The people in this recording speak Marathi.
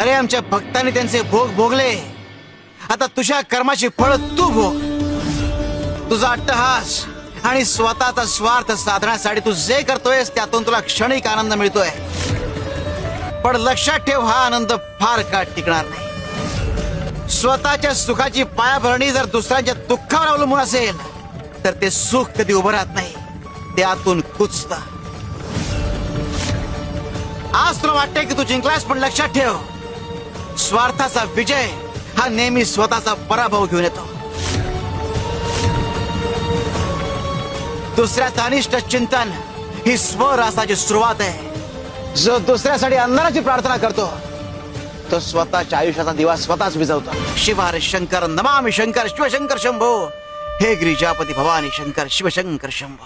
अरे आमच्या भक्तांनी त्यांचे भोग भोगले, आता तुझ्या कर्माची फळ तू भोग. तुझा अट्टहास आणि स्वतःचा स्वार्थ साधण्यासाठी तू जे करतोयस त्यातून तुला क्षणिक आनंद मिळतोय, पण लक्षात ठेव हा आनंद फार काळ टिकणार नाही. स्वतःच्या सुखाची पायाभरणी जर दुसऱ्यांच्या दुःखावर अवलंबून असेल तर ते सुख कधी उभं राहत नाही, ते आतून कुचतं. आज तुला वाटतंय की तू जिंकलास, पण लक्षात ठेव स्वार्थाचा विजय हा नेहमी स्वतःचा पराभव घेऊन येतो. दुसऱ्याचं अनिष्ट चिंतन ही स्वरासाची सुरुवात आहे. जो दुसऱ्यासाठी अंधाराची प्रार्थना करतो तो स्वतःच्या आयुष्याचा दिवा स्वतःच विझवतो. शिव हर शंकर नमामि शंकर शिवशंकर शंभो, हे गिरिजापती भवानी शंकर शिवशंकर शंभो.